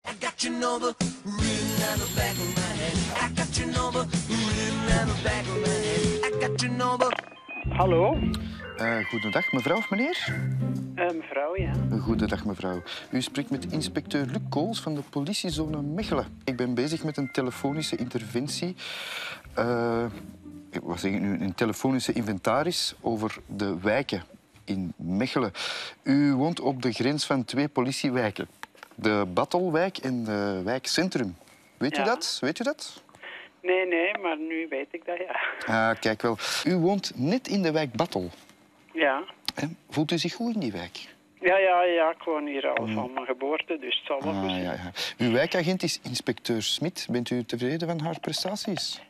I got your number written on the back of my head. I got your number written on the back of my head. I got your number. Hallo? Goedendag, mevrouw of meneer? Mevrouw, ja. Goedendag, mevrouw. U spreekt met inspecteur Luc Kools van de politiezone Mechelen. Ik ben bezig met een telefonische interventie. Wat zeg ik nu? Een telefonische inventaris over de wijken in Mechelen. U woont op de grens van 2 politiewijken. De Battelwijk en de wijk Centrum. Weet u dat? Weet u dat? Nee, maar nu weet ik dat, ja. Kijk wel. U woont net in de wijk Battel. Ja. Voelt u zich goed in die wijk? Ja, ik woon hier al van mijn geboorte, dus het zal wel goed zijn. Ja. Uw wijkagent is inspecteur Smit. Bent u tevreden van haar prestaties?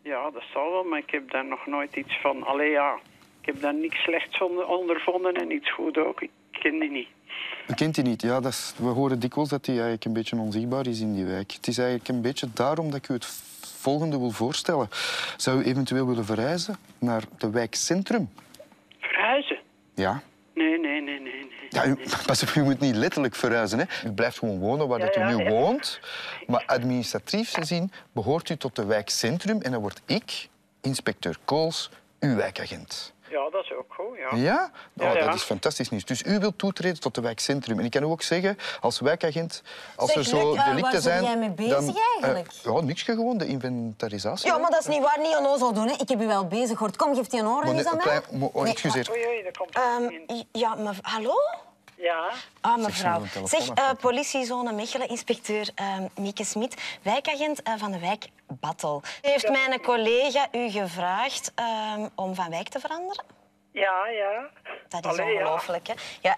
Ja, dat zal wel, maar ik heb daar nog nooit iets van... Allee, ja, ik heb daar niks slechts ondervonden en iets goed ook. Ik ken die niet. U kent die niet? Ja, we horen dikwijls dat hij eigenlijk een beetje onzichtbaar is in die wijk. Het is eigenlijk een beetje daarom dat ik u het volgende wil voorstellen. Zou u eventueel willen verhuizen naar de wijk Centrum? Verhuizen? Ja. Nee. Ja, pas op, u moet niet letterlijk verhuizen. Hè. U blijft gewoon wonen waar dat u nu woont. Maar administratief gezien behoort u tot de wijk Centrum en dan word ik, inspecteur Kools, uw wijkagent. Ja, dat is ook goed, ja. Ja? Ja. Dat is fantastisch nieuws. Dus u wilt toetreden tot de wijk Centrum. En ik kan u ook zeggen, als wijkagent, als Zeg, er zo Luc, delicten zijn... waar ben jij mee bezig eigenlijk? Niks, gewoon de inventarisatie. Ja, maar dat is niet waar. Niet onnozel doen. Hè. Ik heb u wel bezig gehoord. Kom, geef die een oren eens aan mij. Excuseer. Oei, dat komt er niet in. Ja, maar... Hallo? Ja. Mevrouw. Zeg, Politiezone Mechelen, inspecteur Mieke Smit, wijkagent van de wijk Battel. Heeft mijn collega u gevraagd om van wijk te veranderen? Ja. Dat is ongelooflijk, hè? Ja,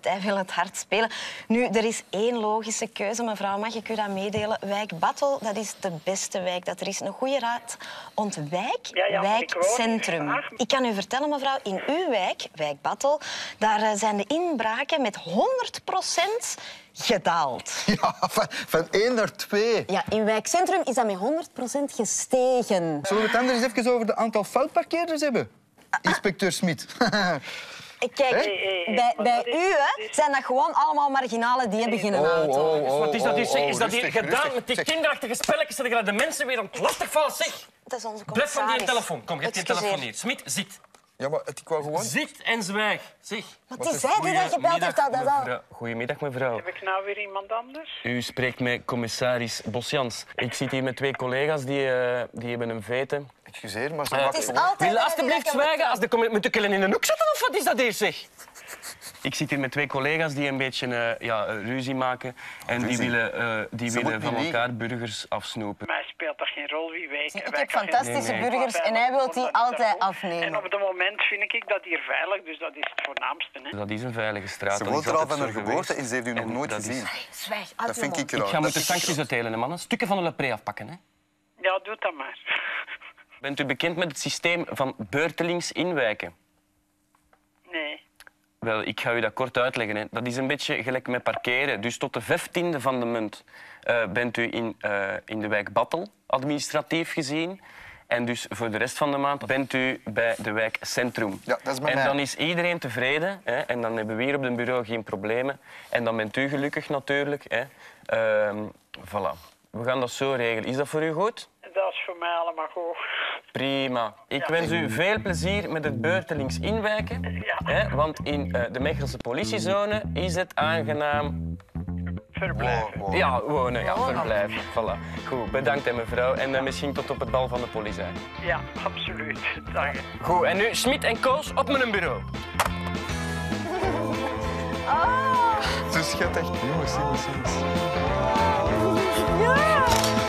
hij wil het hard spelen. Nu, er is één logische keuze, mevrouw. Mag ik u dat meedelen? Wijk Battel, dat is de beste wijk dat er is. Een goede raad. Ontwijk wijk Centrum. Ik kan u vertellen, mevrouw, in uw wijk, wijk Battel, daar zijn de inbraken met 100% gedaald. Ja, van 1 naar 2. Ja, in wijk Centrum is dat met 100% gestegen. Zullen we het anders even over het aantal foutparkeerders hebben? Inspecteur Smit. Kijk, bij u zijn dat gewoon allemaal marginalen die hebben geen auto. Wat is dat hier? Is dat hier gedaan met die kinderachtige spelletjes? Dat de mensen weer aan het lastigvallen? Zeg, Dat is onze blijf van commissaris. die telefoon. Kom, geef die telefoon hier. Smit, zit. Ja, maar ik wou gewoon... Zit en zwijg. Zeg. Wat is hij die dat gebeld heeft? Goedemiddag, mevrouw. Heb ik nou weer iemand anders? U spreekt met commissaris Bosjans. Ik zit hier met 2 collega's die hebben een vete. Excuseer, maar ze Het mag is gewoon... altijd... Wil alstublieft zwijgen als de moet ik in een hoek zetten of wat is dat hier, zeg? Ik zit hier met 2 collega's die een beetje ruzie maken en die willen van elkaar burgers afsnoepen. Mij speelt dat geen rol wie wij. Ik heb fantastische burgers en hij wil die altijd afnemen. En op het moment vind ik dat hier veilig, dus dat is het voornaamste. Hè. Dat is een veilige straat. Ze dat woont is er al altijd van haar zo geboorte geweest. en ze heeft u nog nooit dat is- gezien. Zwijg, Dat vind ik Ik raar. ga moeten sancties uitdelen, hè, mannen. Stukken van de Lepré afpakken. Hè. Ja, doe dat maar. Bent u bekend met het systeem van beurtelings inwijken? Nee. Wel, ik ga u dat kort uitleggen. Hè. Dat is een beetje gelijk met parkeren. Dus tot de 15e van de munt bent u in de wijk Battel, administratief gezien. En dus voor de rest van de maand bent u bij de wijk Centrum. Ja, dat is bij en mij. dan is iedereen tevreden. Hè. En dan hebben we hier op het bureau geen problemen. En dan bent u gelukkig natuurlijk. Hè. Voilà. We gaan dat zo regelen. Is dat voor u goed? Dat is voor mij allemaal goed. Prima. Ik wens u veel plezier met het beurtelings inwijken. Hè, want in de Mechelse politiezone is het aangenaam... Verblijven. Ja, wonen. Ja, verblijven. Voilà. Goed, bedankt hè, mevrouw. En misschien tot op het bal van de politie. Ja, absoluut. Dag. Goed, en nu Smit en Koos op mijn bureau. Zo schattig. Jongens. Ja!